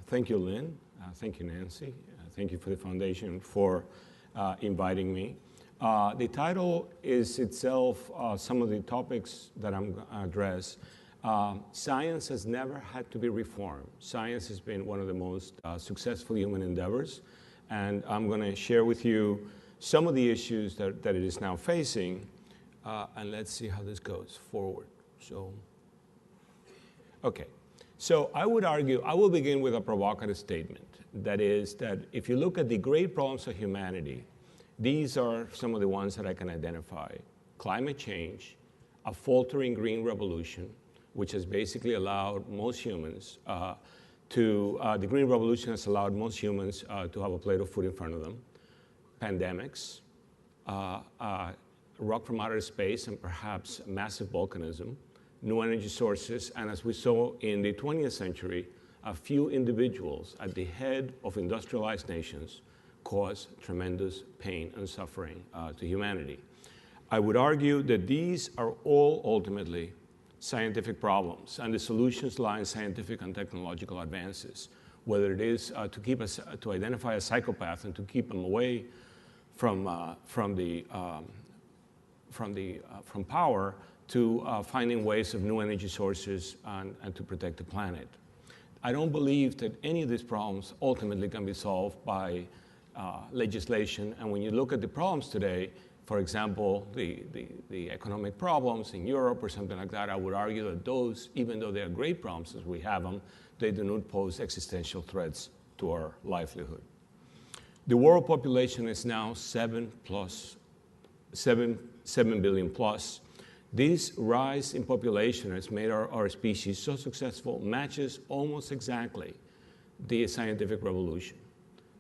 Thank you, Lynn. Thank you, Nancy. Thank you for the foundation for inviting me. The title is itself some of the topics that I'm going to address. Science has never had to be reformed. Science has been one of the most successful human endeavors, and I'm going to share with you some of the issues that it is now facing, and let's see how this goes forward. Okay. So I would argue, I will begin with a provocative statement. That is that if you look at the great problems of humanity, these are some of the ones that I can identify. Climate change, a faltering green revolution, which has basically allowed most humans the green revolution has allowed most humans to have a plate of food in front of them. Pandemics, rock from outer space, and perhaps massive volcanism, new energy sources, and as we saw in the 20th century, a few individuals at the head of industrialized nations cause tremendous pain and suffering to humanity. I would argue that these are all ultimately scientific problems, and the solutions lie in scientific and technological advances, whether it is to identify a psychopath and to keep them away from power, to finding ways of new energy sources and to protect the planet. I don't believe that any of these problems ultimately can be solved by legislation. And when you look at the problems today, for example, the economic problems in Europe or something like that, I would argue that those, even though they are great problems as we have them, they do not pose existential threats to our livelihood. The world population is now 7 billion plus. This rise in population has made our species so successful, matches almost exactly the scientific revolution.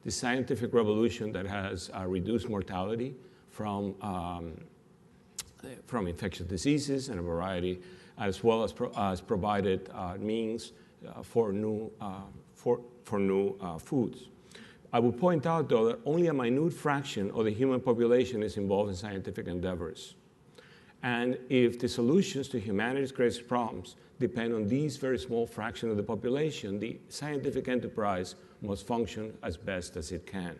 The scientific revolution that has reduced mortality from infectious diseases and a variety, as well as provided means for new foods. I would point out, though, that only a minute fraction of the human population is involved in scientific endeavors. And if the solutions to humanity's greatest problems depend on these very small fraction of the population, the scientific enterprise must function as best as it can.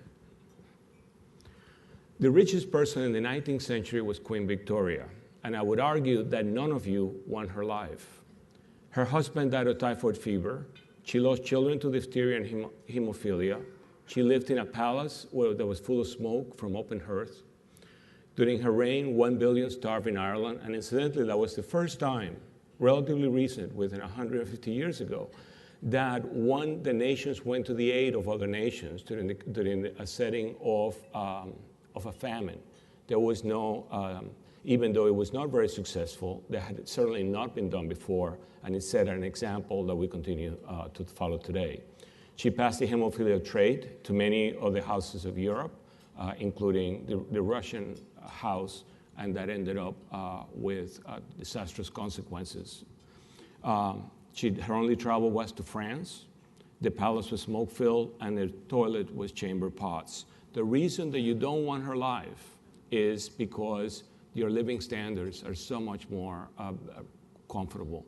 The richest person in the 19th century was Queen Victoria, and I would argue that none of you want her life. Her husband died of typhoid fever. She lost children to diphtheria and hemophilia. She lived in a palace that was full of smoke from open hearth. During her reign, 1 billion starved in Ireland, and incidentally, that was the first time, relatively recent, within 150 years ago, that the nations went to the aid of other nations during a setting of a famine. There was no, even though it was not very successful, that had certainly not been done before, and it set an example that we continue to follow today. She passed the hemophilia trait to many of the houses of Europe, including the Russian house, and that ended up with disastrous consequences. Her only travel was to France. The palace was smoke-filled, and the toilet was chamber pots. The reason that you don't want her life is because your living standards are so much more comfortable.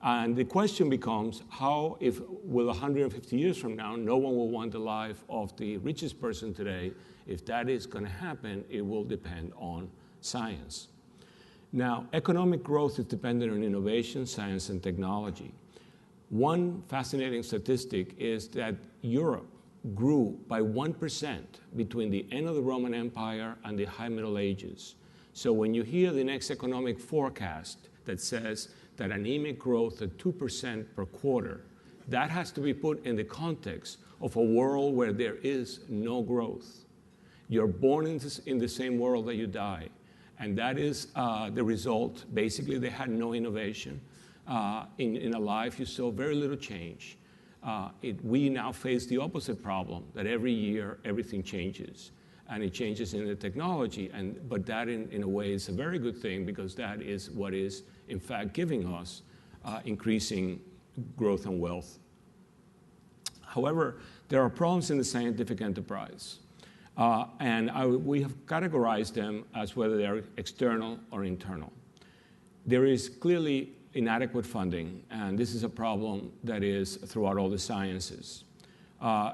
And the question becomes, how, if will 150 years from now, no one will want the life of the richest person today? If that is going to happen, it will depend on science. Now, economic growth is dependent on innovation, science, and technology. One fascinating statistic is that Europe grew by 1% between the end of the Roman Empire and the High Middle Ages. So when you hear the next economic forecast that says that anemic growth at 2% per quarter, that has to be put in the context of a world where there is no growth. You're born in the same world that you die. And that is the result. Basically, they had no innovation. In a life, you saw very little change. We now face the opposite problem, that every year, everything changes. And it changes in the technology. But that, in a way, is a very good thing, because that is what is, in fact, giving us increasing growth and wealth. However, there are problems in the scientific enterprise. We have categorized them as whether they are external or internal. There is clearly inadequate funding, and this is a problem that is throughout all the sciences.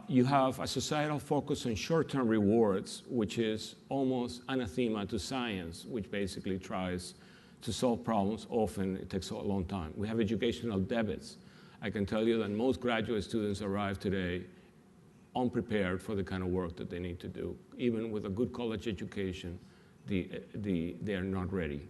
You have a societal focus on short-term rewards, which is almost anathema to science, which basically tries to solve problems. Often it takes a long time. We have educational debits. I can tell you that most graduate students arrive today unprepared for the kind of work that they need to do. Even with a good college education, they are not ready.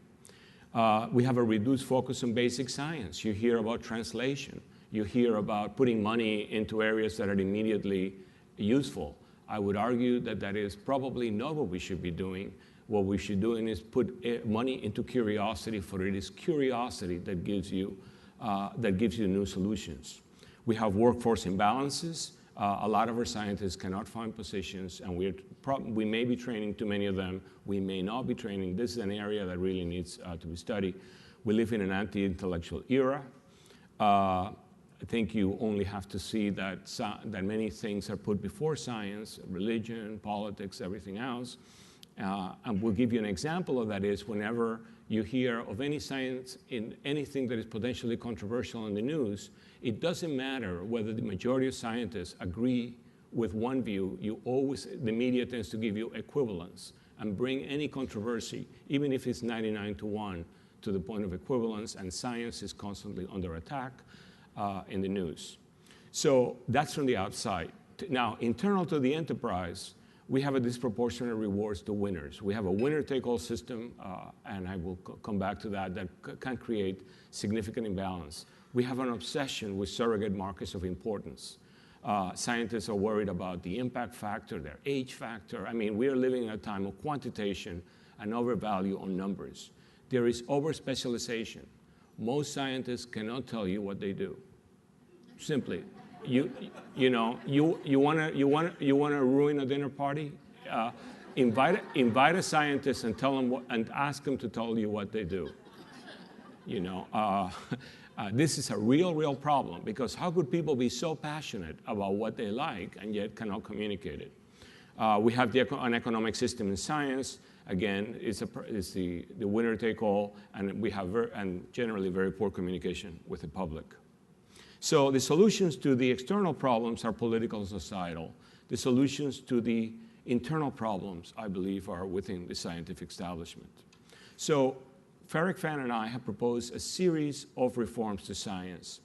We have a reduced focus on basic science. You hear about translation. You hear about putting money into areas that are immediately useful. I would argue that that is probably not what we should be doing. What we should be doing is put money into curiosity, for it is curiosity that gives you new solutions. We have workforce imbalances. A lot of our scientists cannot find positions, and we may be training too many of them. We may not be training. This is an area that really needs to be studied. We live in an anti-intellectual era. I think you only have to see that many things are put before science, religion, politics, everything else. And we'll give you an example of that is whenever you hear of any science in anything that is potentially controversial in the news, it doesn't matter whether the majority of scientists agree with one view. The media tends to give you equivalence and bring any controversy, even if it's 99-1, to the point of equivalence, and science is constantly under attack in the news. So that's from the outside. Now, internal to the enterprise, we have a disproportionate rewards to winners. We have a winner-take-all system, and I will come back to that can create significant imbalance. We have an obsession with surrogate markers of importance. Scientists are worried about the impact factor, their age factor. I mean, we are living in a time of quantitation and overvalue on numbers. There is over-specialization. Most scientists cannot tell you what they do. Simply, you want to ruin a dinner party? Invite a scientist and tell them and ask them to tell you what they do. This is a real problem, because how could people be so passionate about what they like and yet cannot communicate it? We have an economic system in science. Again, it's the winner take all, and we have generally very poor communication with the public. So the solutions to the external problems are political and societal. The solutions to the internal problems, I believe, are within the scientific establishment. So Ferric Fang and I have proposed a series of reforms to science.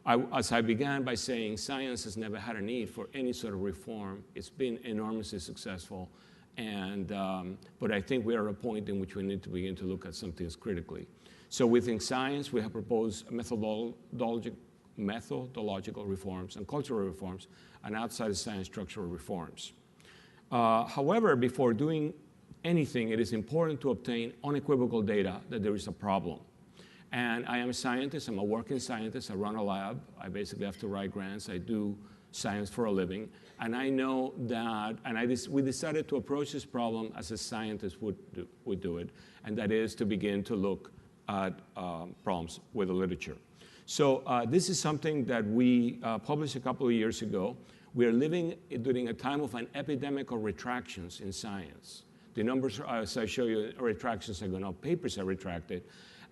As I began by saying, science has never had a need for any sort of reform. It's been enormously successful. But I think we are at a point in which we need to begin to look at some things critically. So within science, we have proposed methodological reforms and cultural reforms, and outside of science, structural reforms. However, before doing anything, it is important to obtain unequivocal data that there is a problem. And I am a scientist. I'm a working scientist. I run a lab. I basically have to write grants. I do science for a living. And I know that, we decided to approach this problem as a scientist would do it, and that is to begin to look at problems with the literature. So this is something that we published a couple of years ago. We are living during a time of an epidemic of retractions in science. The numbers, as I show you, retractions are going up, papers are retracted.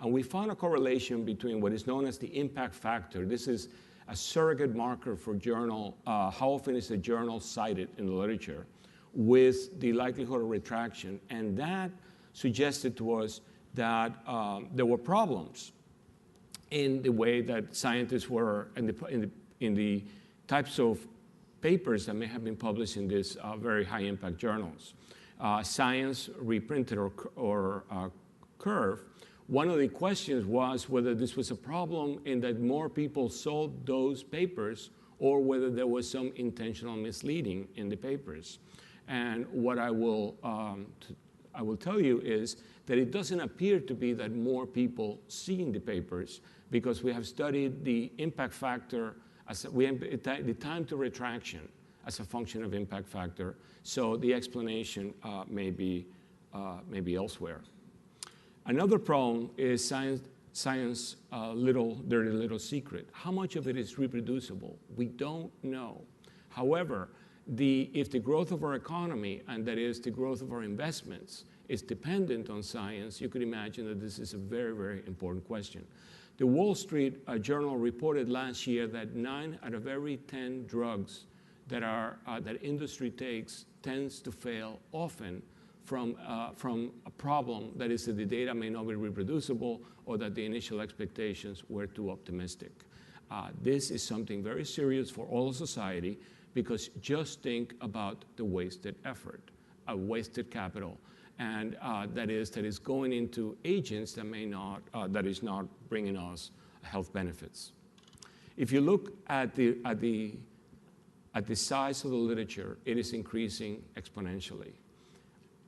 And we found a correlation between what is known as the impact factor. This is a surrogate marker for journal, how often is a journal cited in the literature, with the likelihood of retraction. And that suggested to us that there were problems in the way that scientists were, in the types of papers that may have been published in these very high impact journals. Science reprinted or Curve, one of the questions was whether this was a problem in that more people saw those papers or whether there was some intentional misleading in the papers. And what I will tell you is that it doesn't appear to be that more people see the papers, because we have studied the impact factor, the time to retraction as a function of impact factor. So the explanation may be elsewhere. Another problem is science dirty little secret. How much of it is reproducible? We don't know. However, if the growth of our economy, and that is the growth of our investments, is dependent on science, you could imagine that this is a very, very important question. The Wall Street Journal reported last year that 9 out of every 10 drugs that industry takes tends to fail often from a problem that is that the data may not be reproducible or that the initial expectations were too optimistic. This is something very serious for all of society, because just think about the wasted effort, wasted capital, and that is going into agents that may not, that is not bringing us health benefits. If you look at the size of the literature, it is increasing exponentially.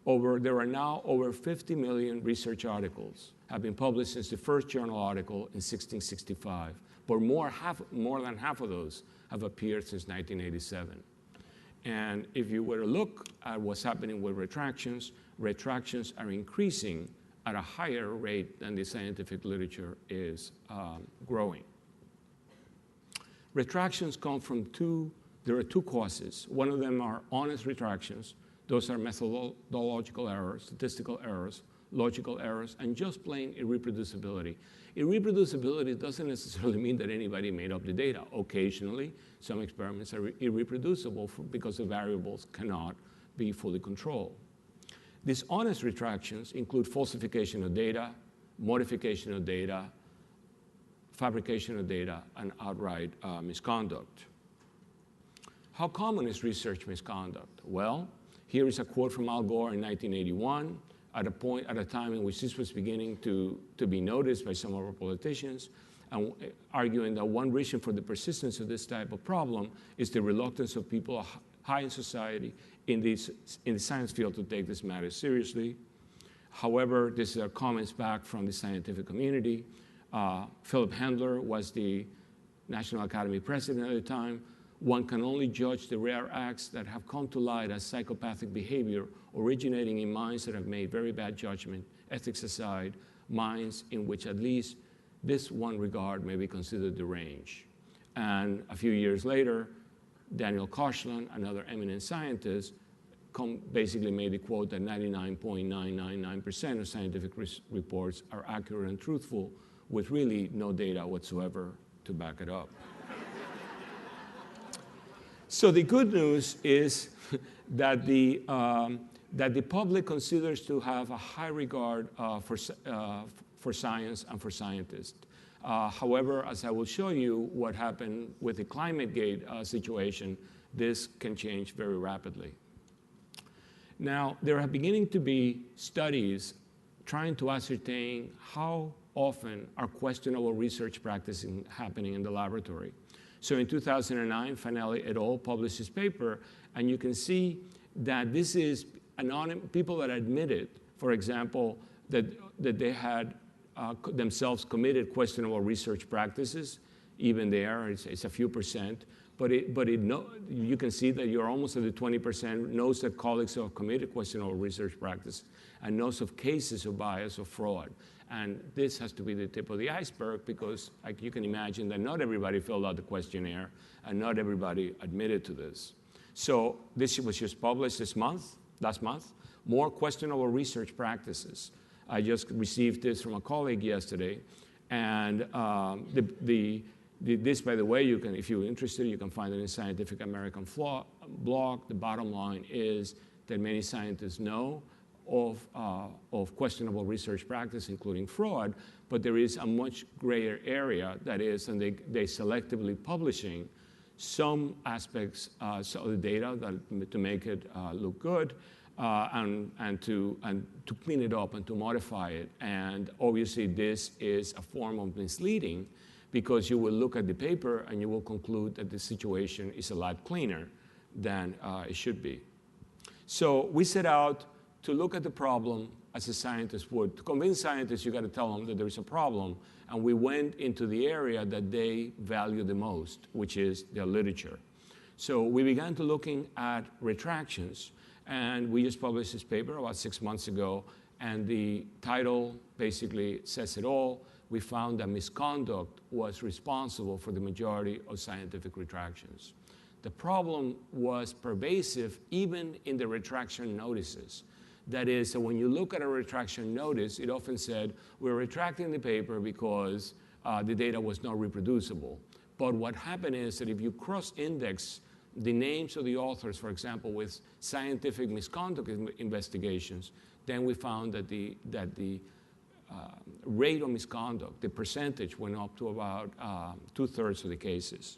There are now over 50 million research articles have been published since the first journal article in 1665, but more than half of those have appeared since 1987. And if you were to look at what's happening with retractions are increasing at a higher rate than the scientific literature is growing. Retractions come from there are two causes. One of them are honest retractions. Those are methodological errors, statistical errors, logical errors, and just plain irreproducibility. Irreproducibility doesn't necessarily mean that anybody made up the data. Occasionally, some experiments are irreproducible because the variables cannot be fully controlled. These honest retractions include falsification of data, modification of data, fabrication of data, and outright misconduct. How common is research misconduct? Well, here is a quote from Al Gore in 1981, at a time in which this was beginning to be noticed by some of our politicians, and arguing that one reason for the persistence of this type of problem is the reluctance of people high in society in the science field to take this matter seriously. However, this is comments back from the scientific community. Philip Handler was the National Academy president at the time. One can only judge the rare acts that have come to light as psychopathic behavior originating in minds that have made very bad judgment, ethics aside, minds in which at least this one regard may be considered deranged. And a few years later, Daniel Koshland, another eminent scientist, basically made the quote that 99.999% of scientific reports are accurate and truthful, with really no data whatsoever to back it up. So the good news is that the public considers to have a high regard for science and for scientists. However, as I will show you what happened with the ClimateGate situation, this can change very rapidly. Now, there are beginning to be studies trying to ascertain how often are questionable research practices happening in the laboratory. So in 2009, Fanelli et al. Published this paper, and you can see that this is people that admitted, for example, that they had themselves committed questionable research practices. Even there, it's a few percent, but you can see that you're almost at the 20%, knows that colleagues have committed questionable research practice, and knows of cases of bias or fraud. And this has to be the tip of the iceberg, because you can imagine that not everybody filled out the questionnaire and not everybody admitted to this. So this was just published last month, more questionable research practices. I just received this from a colleague yesterday. And this, by the way, if you're interested, you can find it in Scientific American blog. The bottom line is that many scientists know of questionable research practice, including fraud, but there is a much greater area, that is, and they selectively publishing some aspects of the data to make it look good, and to clean it up and to modify it. And obviously, this is a form of misleading, because you will look at the paper and you will conclude that the situation is a lot cleaner than it should be. So we set out to look at the problem as a scientist would. To convince scientists, you got to tell them that there is a problem. And we went into the area that they value the most, which is their literature. So we began to looking at retractions. And we just published this paper about 6 months ago. And the title basically says it all. We found that misconduct was responsible for the majority of scientific retractions. The problem was pervasive even in the retraction notices. That is, so when you look at a retraction notice, it often said, we're retracting the paper because the data was not reproducible. But what happened is that if you cross-index the names of the authors, for example, with scientific misconduct investigations, then we found that the rate of misconduct, the percentage, went up to about 2/3 of the cases.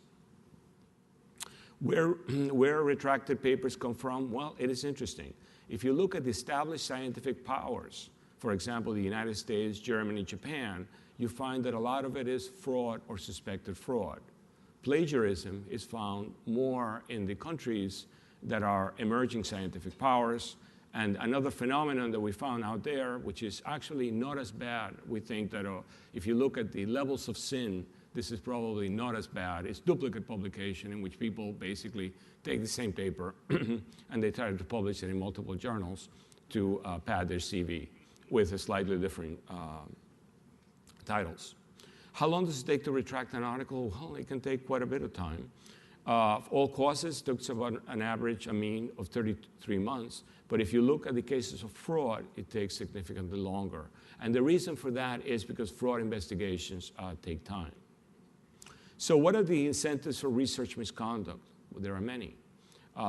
Where retracted papers come from? Well, it is interesting. If you look at the established scientific powers, for example, the United States, Germany, Japan, you find that a lot of it is fraud or suspected fraud. Plagiarism is found more in the countries that are emerging scientific powers. And another phenomenon that we found out there, which is actually not as bad, we think that if you look at the levels of sin, this is probably not as bad. It's duplicate publication, in which people basically take the same paper and they try to publish it in multiple journals to pad their CV with a slightly different titles. How long does it take to retract an article? Well, it can take quite a bit of time. All causes took about an average, a mean of 33 months. But if you look at the cases of fraud, it takes significantly longer. And the reason for that is because fraud investigations take time. So what are the incentives for research misconduct? Well, there are many.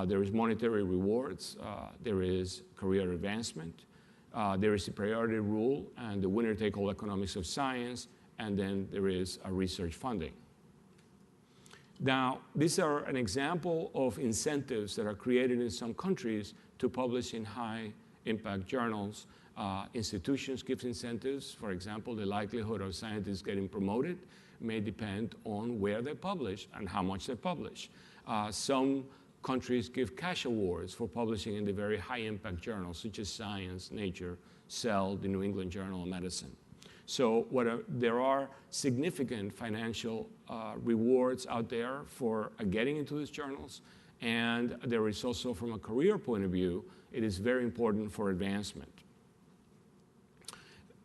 There is monetary rewards. There is career advancement. There is the priority rule and the winner-take-all economics of science. And then there is research funding. Now, these are an example of incentives that are created in some countries to publish in high-impact journals. Institutions give incentives. For example, the likelihood of scientists getting promoted may depend on where they publish and how much they publish. Some countries give cash awards for publishing in the very high-impact journals, such as Science, Nature, Cell, the New England Journal of Medicine. So there are significant financial rewards out there for getting into these journals. And there is also, from a career point of view, it is very important for advancement.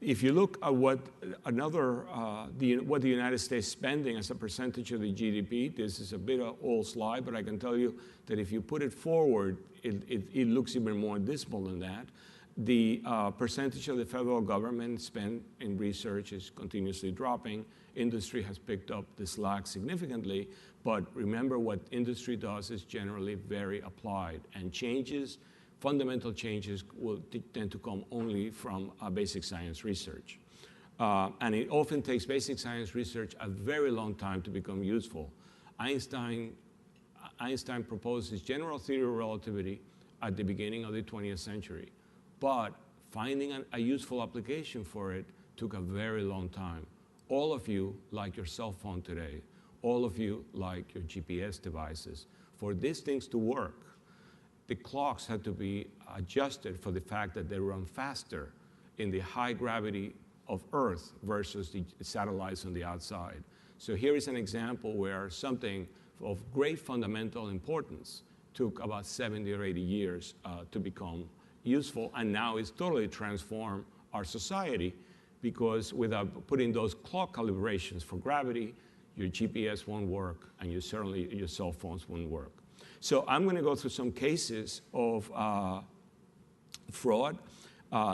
If you look at what the United States is spending as a percentage of the GDP, this is a bit of an old slide, but I can tell you that if you put it forward, it looks even more dismal than that. The percentage of the federal government spent in research is continuously dropping. Industry has picked up the slack significantly, but remember, what industry does is generally very applied, and fundamental changes will tend to come only from basic science research. And it often takes basic science research a very long time to become useful. Einstein proposed his general theory of relativity at the beginning of the 20th century. But finding a useful application for it took a very long time. All of you like your cell phone today. All of you like your GPS devices. For these things to work, the clocks had to be adjusted for the fact that they run faster in the high gravity of Earth versus the satellites on the outside. So here is an example where something of great fundamental importance took about 70 or 80 years to become useful, and now it's totally transformed our society, because without putting those clock calibrations for gravity, your GPS won't work, and your cell phones won't work. So I'm going to go through some cases of fraud.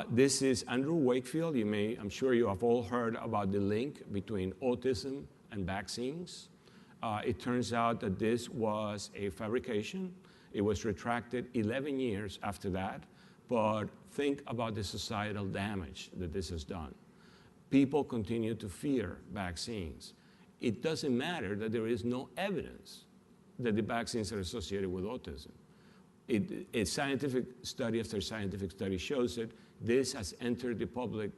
This is Andrew Wakefield. I'm sure you have all heard about the link between autism and vaccines. It turns out that this was a fabrication. It was retracted 11 years after that. But think about the societal damage that this has done. People continue to fear vaccines. It doesn't matter that there is no evidence that the vaccines are associated with autism. A scientific study after scientific study shows that this has entered the public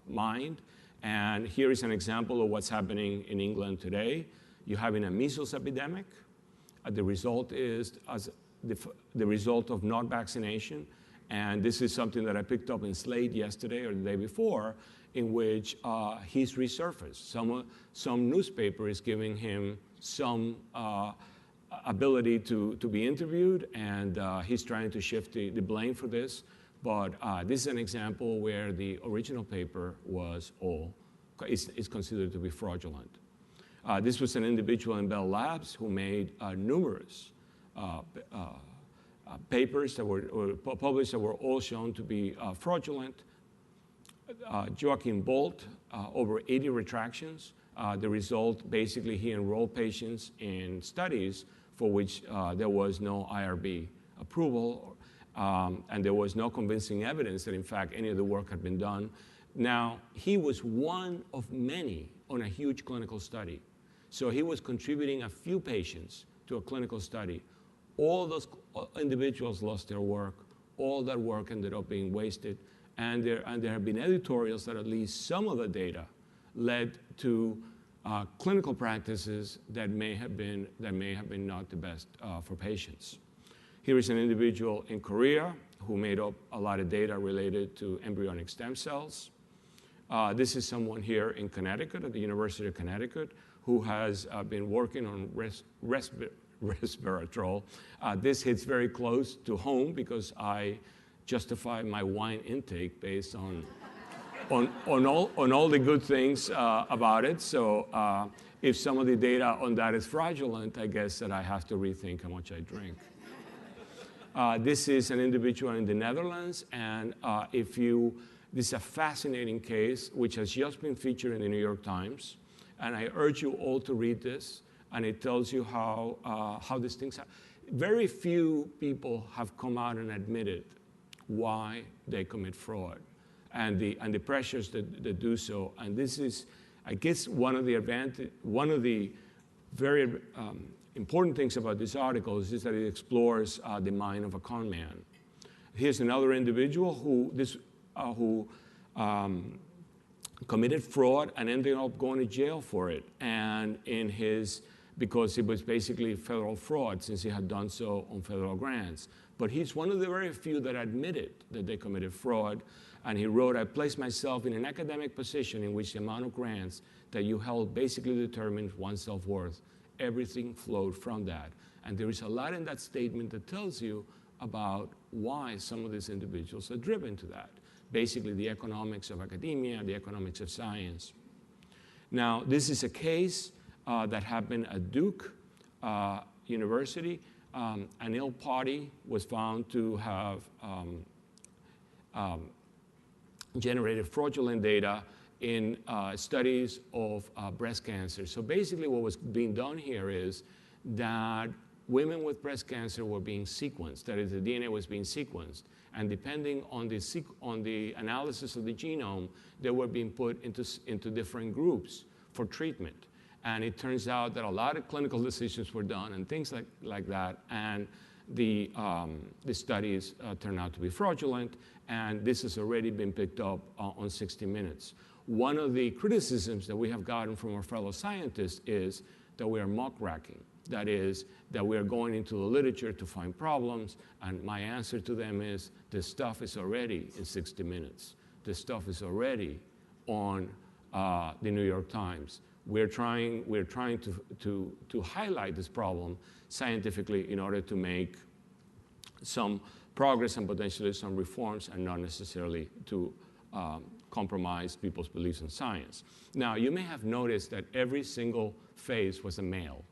mind. And here is an example of what's happening in England today. You're having a measles epidemic. The result is the result of not vaccination. And this is something that I picked up in Slate yesterday or the day before, in which he's resurfaced. Some newspaper is giving him some ability to be interviewed, and he's trying to shift the blame for this. But this is an example where the original paper is considered to be fraudulent. This was an individual in Bell Labs who made numerous papers that were published that were all shown to be fraudulent. Joachim Bolt, over 80 retractions. The result, basically, he enrolled patients in studies for which there was no IRB approval, and there was no convincing evidence that, in fact, any of the work had been done. Now, he was one of many on a huge clinical study. So he was contributing a few patients to a clinical study. All those individuals lost their work. All that work ended up being wasted. And there have been editorials that at least some of the data led to clinical practices that may have been not the best for patients. Here is an individual in Korea who made up a lot of data related to embryonic stem cells. This is someone here in Connecticut, at the University of Connecticut, who has been working on resveratrol. This hits very close to home because I justify my wine intake based on all the good things about it. So if some of the data on that is fraudulent, I guess that I have to rethink how much I drink. This is an individual in the Netherlands, and this is a fascinating case which has just been featured in the New York Times, and I urge you all to read this, and it tells you how these things happen. Very few people have come out and admitted why they commit fraud and the pressures that do so. And this is, I guess, one of the very important things about this article is that it explores the mind of a con man. Here's another individual who committed fraud and ended up going to jail for it, and because it was basically federal fraud since he had done so on federal grants. But he's one of the very few that admitted that they committed fraud, and he wrote, "I placed myself in an academic position in which the amount of grants that you held basically determined one's self-worth. Everything flowed from that." And there is a lot in that statement that tells you about why some of these individuals are driven to that. Basically, the economics of academia, the economics of science. Now, this is a case that happened at Duke University. An ill party was found to have generated fraudulent data in studies of breast cancer. So basically what was being done here is that women with breast cancer were being sequenced. That is, the DNA was being sequenced. And depending on the analysis of the genome, they were being put into different groups for treatment. And it turns out that a lot of clinical decisions were done and things like that. And the studies turned out to be fraudulent. And this has already been picked up on 60 Minutes. One of the criticisms that we have gotten from our fellow scientists is that we are muckraking. That is, that we are going into the literature to find problems. And my answer to them is, this stuff is already in 60 Minutes. This stuff is already on the New York Times. We're trying to highlight this problem scientifically in order to make some progress and potentially some reforms, and not necessarily to compromise people's beliefs in science. Now, you may have noticed that every single face was a male.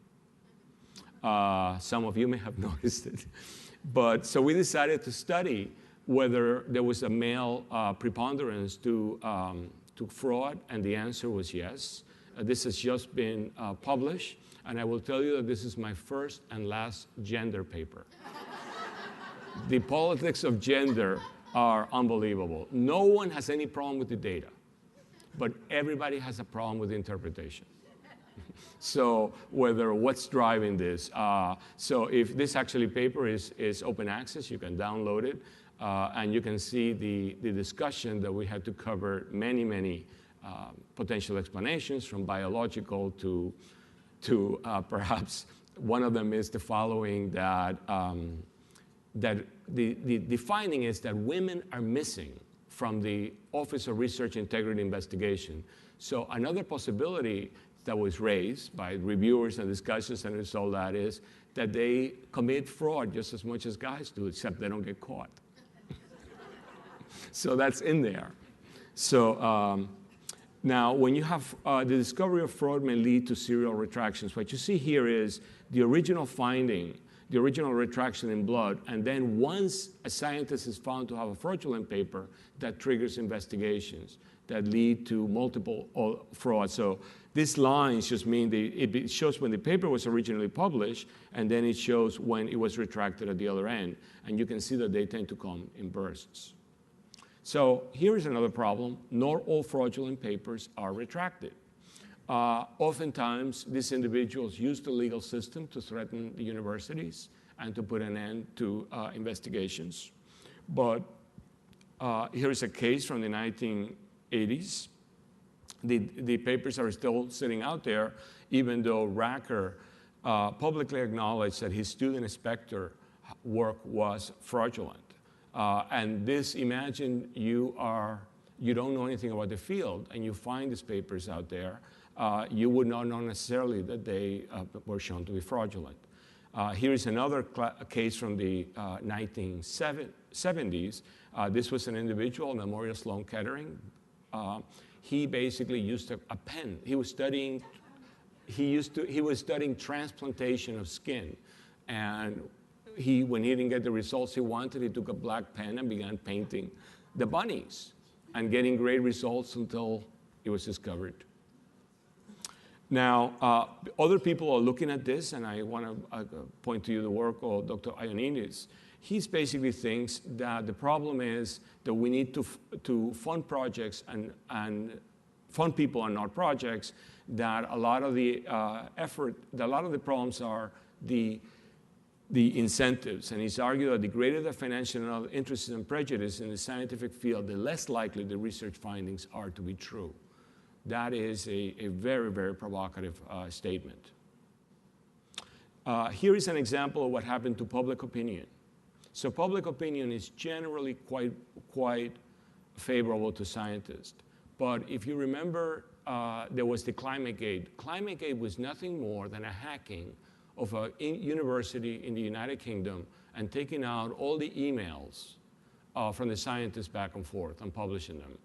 Some of you may have noticed it. But so we decided to study whether there was a male preponderance to fraud, and the answer was yes. This has just been published, and I will tell you that this is my first and last gender paper. The politics of gender are unbelievable. No one has any problem with the data, but everybody has a problem with the interpretation. So what's driving this? So if this actually paper is open access, you can download it, and you can see the discussion that we had to cover many potential explanations, from biological to perhaps one of them is the following, that the finding is that women are missing from the Office of Research Integrity Investigation. So another possibility that was raised by reviewers and discussants and all that is that they commit fraud just as much as guys do, except they don't get caught. So that's in there. So now, when you have the discovery of fraud may lead to serial retractions. What you see here is the original finding, the original retraction in blood, and then once a scientist is found to have a fraudulent paper, that triggers investigations. that lead to multiple fraud. So these lines just mean it shows when the paper was originally published, and then it shows when it was retracted at the other end. And you can see that they tend to come in bursts. So here is another problem. Not all fraudulent papers are retracted. Oftentimes, these individuals use the legal system to threaten the universities and to put an end to investigations. But here is a case from the 1980s. The papers are still sitting out there, even though Racker publicly acknowledged that his student inspector work was fraudulent. And this, imagine you don't know anything about the field, and you find these papers out there. You would not know necessarily that they were shown to be fraudulent. Here is another case from the 1970s. This was an individual, Memorial Sloan Kettering. He basically used a pen. He was studying transplantation of skin, and when he didn't get the results he wanted, he took a black pen and began painting the bunnies and getting great results until it was discovered. Now, other people are looking at this, and I want to point to you the work of Dr. Ioannidis. He basically thinks that the problem is that we need to fund projects and fund people and not projects, that a lot of the problems are the incentives. And he's argued that the greater the financial and other interests and prejudice in the scientific field, the less likely the research findings are to be true. That is a very, very provocative statement. Here is an example of what happened to public opinion. So public opinion is generally quite favorable to scientists. But if you remember, there was the ClimateGate. ClimateGate was nothing more than a hacking of a university in the United Kingdom and taking out all the emails from the scientists back and forth and publishing them.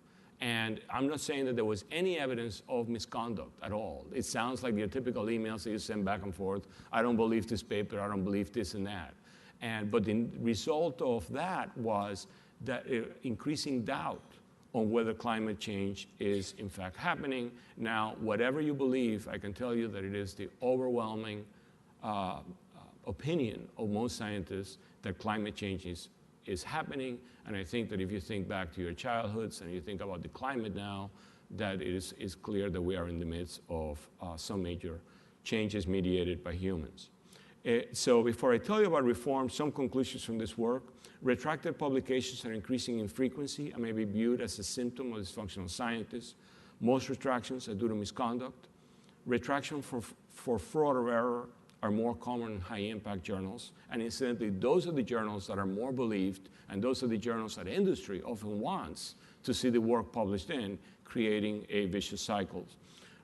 And I'm not saying that there was any evidence of misconduct at all. It sounds like your typical emails that you send back and forth. I don't believe this paper. I don't believe this and that. But the result of that was that increasing doubt on whether climate change is in fact happening. Now, whatever you believe, I can tell you that it is the overwhelming opinion of most scientists that climate change is happening. And I think that if you think back to your childhoods and you think about the climate now, that it is clear that we are in the midst of some major changes mediated by humans. So before I tell you about reform, some conclusions from this work. Retracted publications are increasing in frequency and may be viewed as a symptom of dysfunctional scientists. Most retractions are due to misconduct. Retraction for fraud or error are more common in high-impact journals. And incidentally, those are the journals that are more believed, and those are the journals that industry often wants to see the work published in, creating a vicious cycle.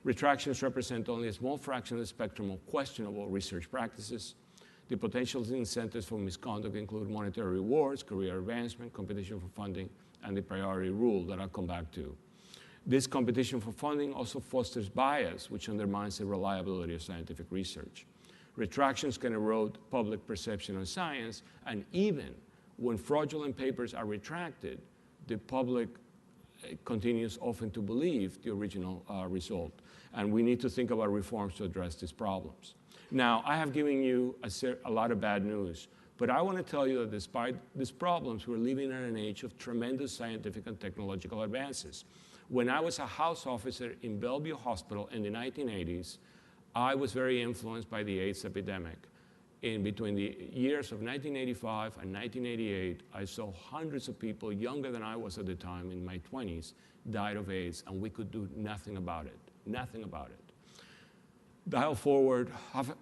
Retractions represent only a small fraction of the spectrum of questionable research practices. The potential incentives for misconduct include monetary rewards, career advancement, competition for funding, and the priority rule that I'll come back to. This competition for funding also fosters bias, which undermines the reliability of scientific research. Retractions can erode public perception of science, and even when fraudulent papers are retracted, the public continues often to believe the original result. And we need to think about reforms to address these problems. Now, I have given you a lot of bad news, but I want to tell you that despite these problems, we're living in an age of tremendous scientific and technological advances. When I was a house officer in Bellevue Hospital in the 1980s, I was very influenced by the AIDS epidemic. In between the years of 1985 and 1988, I saw hundreds of people younger than I was at the time, in my 20s, died of AIDS, and we could do nothing about it, nothing about it. Dial forward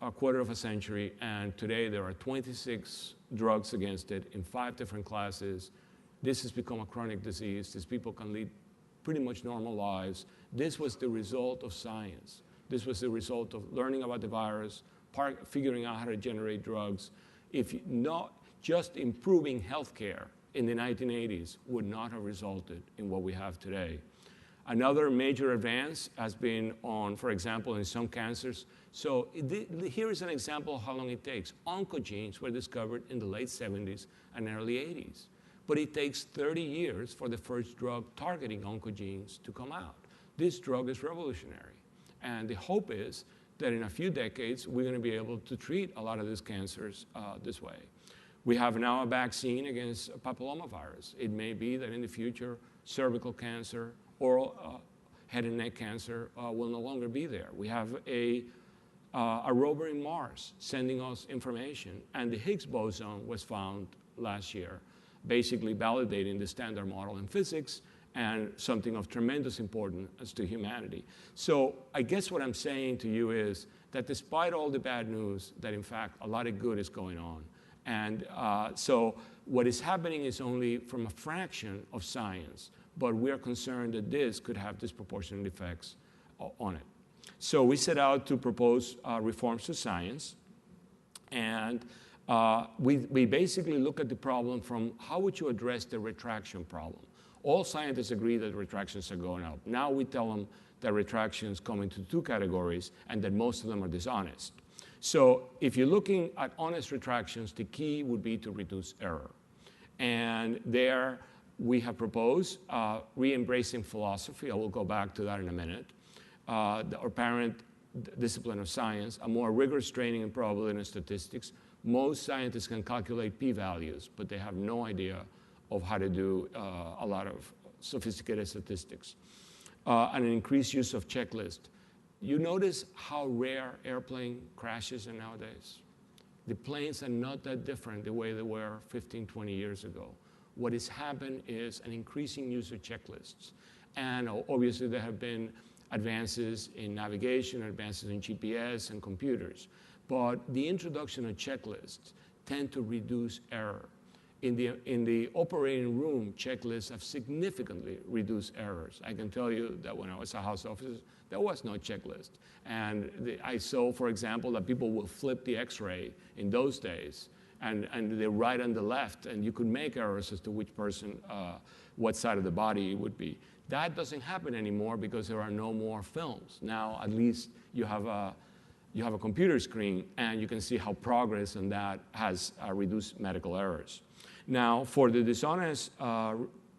a quarter of a century, and today there are 26 drugs against it in 5 different classes. This has become a chronic disease. These people can lead pretty much normal lives. This was the result of science. This was the result of learning about the virus, figuring out how to generate drugs. If not just improving healthcare in the 1980s would not have resulted in what we have today. Another major advance has been on, for example, in some cancers. So here is an example of how long it takes. Oncogenes were discovered in the late 70s and early 80s. but it takes 30 years for the first drug targeting oncogenes to come out. This drug is revolutionary. And the hope is that in a few decades, we're going to be able to treat a lot of these cancers this way. We have now a vaccine against papillomavirus. It may be that in the future, cervical cancer, oral head and neck cancer will no longer be there. We have a rover in Mars sending us information, and the Higgs boson was found last year, basically validating the standard model in physics and something of tremendous importance to humanity. So I guess what I'm saying to you is that despite all the bad news, that in fact a lot of good is going on. And so what is happening is only from a fraction of science, but we're concerned that this could have disproportionate effects on it. So we set out to propose reforms to science, and we basically look at the problem from how would you address the retraction problem. All scientists agree that retractions are going up. Now we tell them that retractions come into two categories and that most of them are dishonest. So if you're looking at honest retractions, the key would be to reduce error. And there we have proposed re-embracing philosophy. I will go back to that in a minute. Our parent discipline of science, a more rigorous training in probability and statistics. Most scientists can calculate p-values, but they have no idea of how to do a lot of sophisticated statistics. And an increased use of checklists. You notice how rare airplane crashes are nowadays? The planes are not that different the way they were 15, 20 years ago. What has happened is an increasing use of checklists. And obviously there have been advances in navigation, advances in GPS and computers. But the introduction of checklists tend to reduce error. In the operating room, checklists have significantly reduced errors. I can tell you that when I was a house officer, there was no checklist. And I saw, for example, that people will flip the X-ray in those days, and they write on the left, and you could make errors as to which person, what side of the body it would be. That doesn't happen anymore because there are no more films. Now, at least you have a computer screen, and you can see how progress on that has reduced medical errors. Now, for the dishonest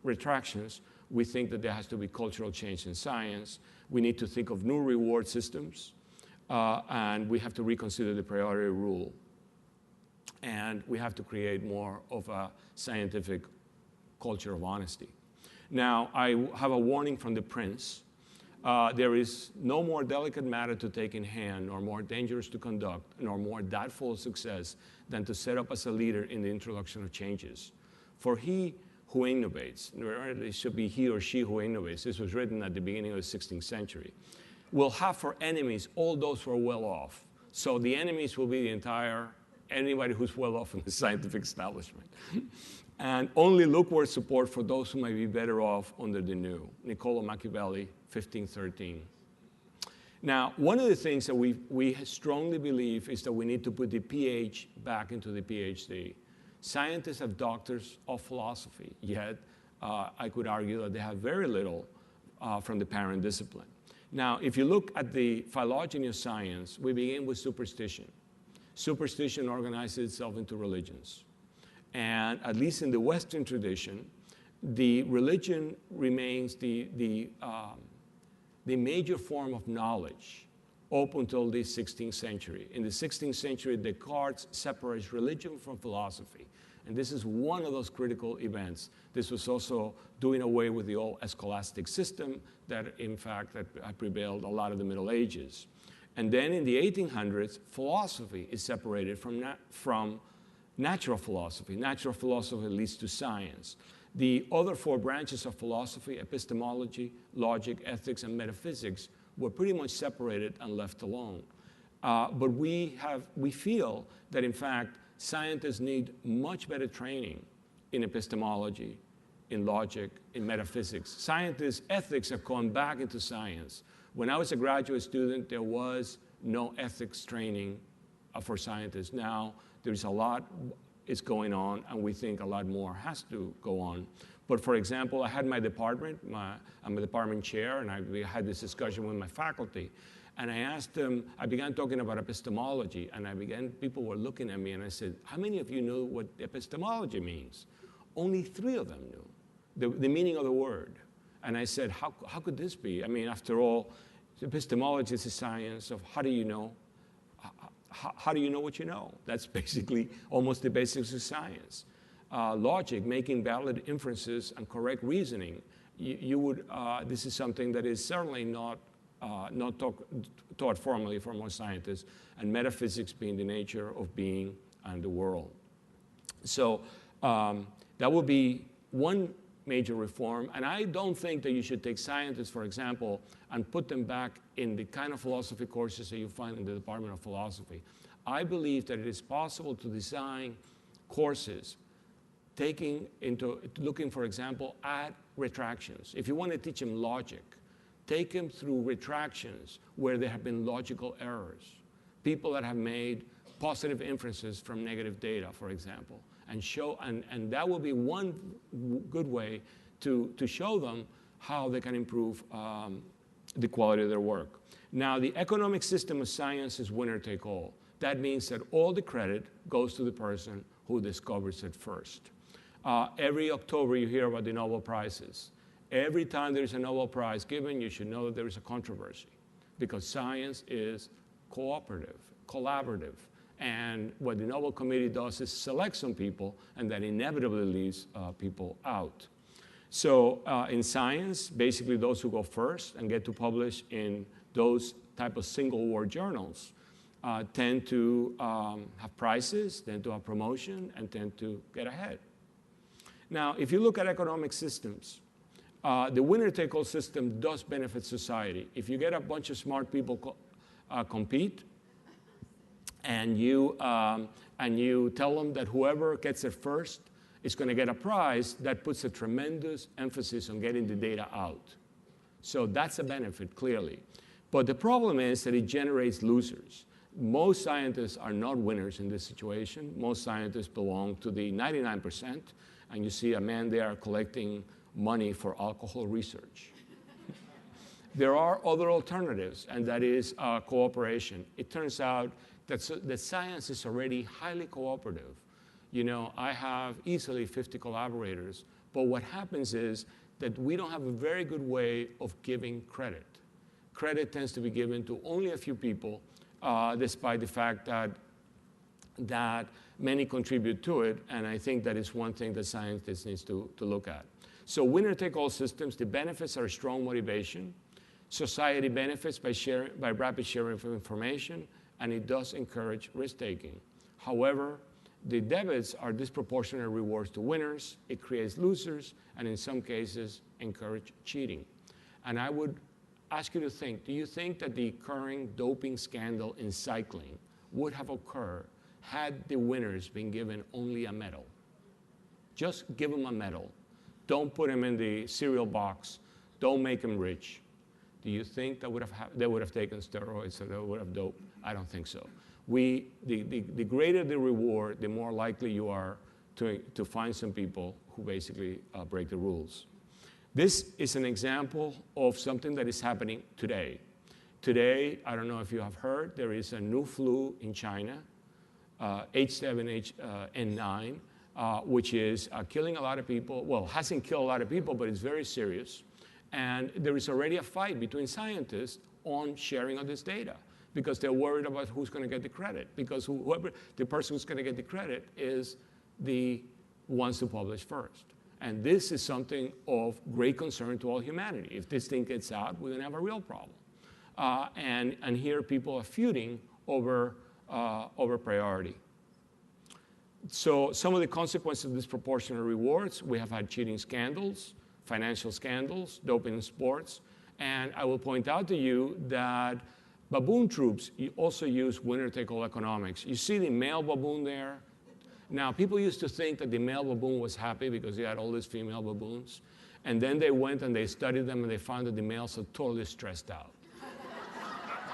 retractions, we think that there has to be cultural change in science. We need to think of new reward systems, and we have to reconsider the priority rule. And we have to create more of a scientific culture of honesty. Now, I have a warning from the prince. There is no more delicate matter to take in hand, nor more dangerous to conduct, nor more doubtful of success than to set up as a leader in the introduction of changes. For he who innovates, or it should be he or she who innovates, this was written at the beginning of the 16th century, will have for enemies all those who are well off. So the enemies will be anybody who's well off in the scientific establishment. And only lukewarm support for those who may be better off under the new. Niccolò Machiavelli, 1513. Now, one of the things that we strongly believe is that we need to put the PH back into the PhD. Scientists have doctors of philosophy, yet I could argue that they have very little from the parent discipline. Now, if you look at the phylogeny of science, we begin with superstition. Superstition organizes itself into religions. And at least in the Western tradition, the religion remains the major form of knowledge up until the 16th century. In the 16th century, Descartes separates religion from philosophy. And this is one of those critical events. This was also doing away with the old scholastic system that, in fact, that prevailed a lot of the Middle Ages. And then in the 1800s, philosophy is separated from natural philosophy. Natural philosophy leads to science. The other four branches of philosophy, epistemology, logic, ethics, and metaphysics, were pretty much separated and left alone. But we feel that, in fact, scientists need much better training in epistemology, in logic, in metaphysics. Scientists' ethics have gone back into science. When I was a graduate student, there was no ethics training for scientists. Now, there's a lot is going on, and we think a lot more has to go on. But for example, I had my department, I'm a department chair, and we had this discussion with my faculty. And I asked them, I began talking about epistemology, and people were looking at me, and I said, how many of you know what epistemology means? Only 3 of them knew the meaning of the word. And I said, how could this be? I mean, after all, epistemology is a science of how do you know? How do you know what you know? That's basically almost the basics of science. Logic, making valid inferences and correct reasoning. This is something that is certainly not taught formally for most scientists, and metaphysics being the nature of being and the world. So that would be one major reform, and I don't think that you should take scientists, for example, and put them back in the kind of philosophy courses that you find in the Department of Philosophy. I believe that it is possible to design courses looking, for example, at retractions. If you want to teach them logic, take them through retractions where there have been logical errors. People that have made positive inferences from negative data, for example, and that will be one good way to show them how they can improve the quality of their work. Now, the economic system of science is winner take all. That means that all the credit goes to the person who discovers it first. Every October, you hear about the Nobel Prizes. Every time there's a Nobel Prize given, you should know that there is a controversy, because science is cooperative, collaborative. And what the Nobel Committee does is select some people, and that inevitably leaves people out. So in science, basically those who go first and get to publish in those type of single-word journals tend to have prizes, tend to have promotion, and tend to get ahead. Now, if you look at economic systems, the winner-take-all system does benefit society. If you get a bunch of smart people compete, and you tell them that whoever gets it first is going to get a prize, that puts a tremendous emphasis on getting the data out. So that's a benefit, clearly. But the problem is that it generates losers. Most scientists are not winners in this situation. Most scientists belong to the 99%, and you see a man there collecting money for alcohol research. There are other alternatives, and that is cooperation. It turns out that science is already highly cooperative. You know, I have easily 50 collaborators, but what happens is that we don't have a very good way of giving credit. Credit tends to be given to only a few people, despite the fact that many contribute to it, and I think that is one thing that scientists need to look at. So winner-take-all systems, the benefits are strong motivation. Society benefits by rapid sharing of information, and it does encourage risk-taking. However, the debits are disproportionate rewards to winners. It creates losers, and in some cases, encourage cheating. And I would ask you to think, do you think that the current doping scandal in cycling would have occurred had the winners been given only a medal? Just give them a medal. Don't put them in the cereal box. Don't make them rich. Do you think that they would have taken steroids or they would have doped? I don't think so. The greater the reward, the more likely you are to find some people who basically break the rules. This is an example of something that is happening today. Today, I don't know if you have heard, there is a new flu in China, H7N9, which is killing a lot of people. Well, hasn't killed a lot of people, but it's very serious. And there is already a fight between scientists on sharing of this data, because they're worried about who's going to get the credit, because the person who's going to get the credit is the ones who publish first. And this is something of great concern to all humanity. If this thing gets out, we're going to have a real problem. And here people are feuding over priority. So some of the consequences of disproportionate rewards, we have had cheating scandals, financial scandals, doping in sports. And I will point out to you that baboon troops also use winner-take-all economics. You see the male baboon there? Now, people used to think that the male baboon was happy because he had all these female baboons. And then they went and they studied them and they found that the males are totally stressed out.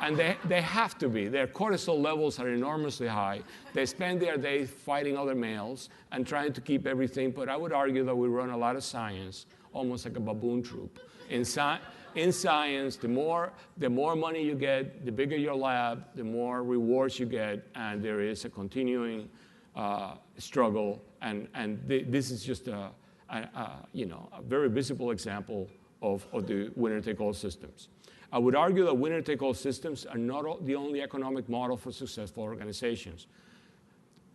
And they have to be. Their cortisol levels are enormously high. They spend their day fighting other males and trying to keep everything. But I would argue that we run a lot of science, almost like a baboon troop. In science, the more money you get, the bigger your lab, the more rewards you get, and there is a continuing struggle This is just a very visible example of the winner-take-all systems. I would argue that winner-take-all systems are not the only economic model for successful organizations.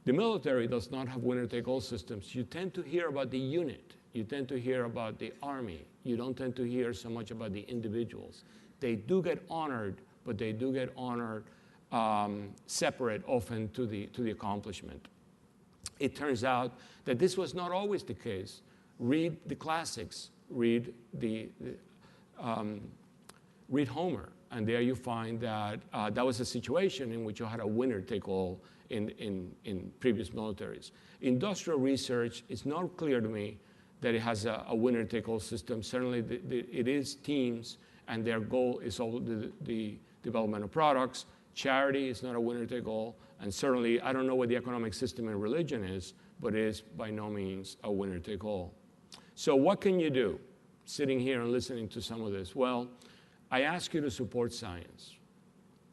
The military does not have winner-take-all systems. You tend to hear about the unit. You tend to hear about the army. You don't tend to hear so much about the individuals. They do get honored, but they do get honored separate often to the accomplishment. It turns out that this was not always the case. Read the classics. Read read Homer, and there you find that that was a situation in which you had a winner-take-all in previous militaries. Industrial research, it's not clear to me that it has a winner-take-all system. Certainly, it is teams, and their goal is all the development of products. Charity is not a winner-take-all, and certainly, I don't know what the economic system in religion is, but it is by no means a winner-take-all. So what can you do, sitting here and listening to some of this? Well, I ask you to support science.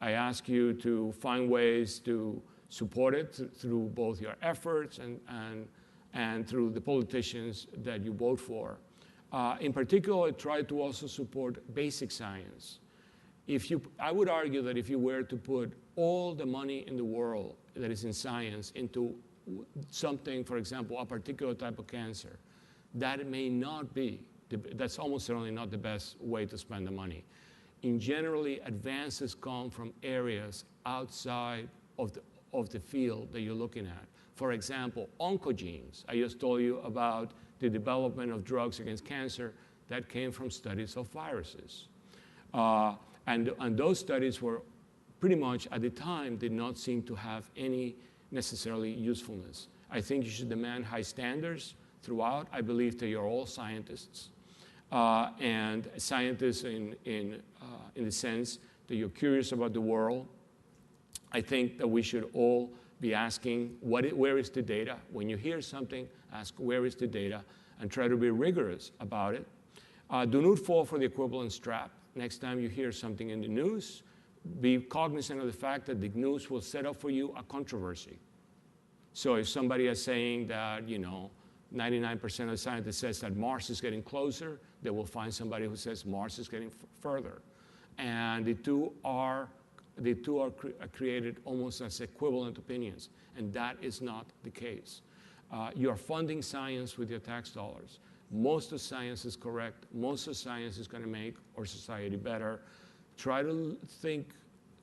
I ask you to find ways to support it through both your efforts and through the politicians that you vote for. In particular, I try to also support basic science. I would argue that if you were to put all the money in the world that is in science into something, for example, a particular type of cancer, that may not be, that's almost certainly not the best way to spend the money. In generally, advances come from areas outside of the field that you're looking at. For example, oncogenes. I just told you about the development of drugs against cancer that came from studies of viruses. And those studies were pretty much, at the time, did not seem to have any necessarily usefulness. I think you should demand high standards throughout. I believe that you're all scientists. And scientists in the sense that you're curious about the world. I think that we should all be asking, where is the data? When you hear something, ask, where is the data? And try to be rigorous about it. Do not fall for the equivalence trap. Next time you hear something in the news, be cognizant of the fact that the news will set up for you a controversy. So if somebody is saying that, 99% of scientists says that Mars is getting closer, they will find somebody who says Mars is getting further. And the two are created almost as equivalent opinions, and that is not the case. You are funding science with your tax dollars. Most of science is correct. Most of science is going to make our society better. Try to think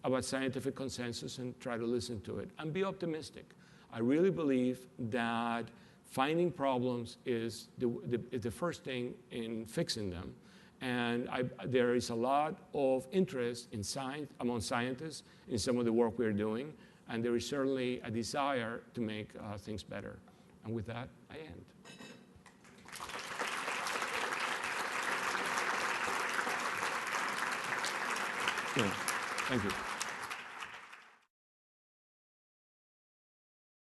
about scientific consensus and try to listen to it, and be optimistic. I really believe that finding problems is the first thing in fixing them. And there is a lot of interest in science among scientists in some of the work we're doing, and there is certainly a desire to make things better. And with that, I end. Yeah. Thank you.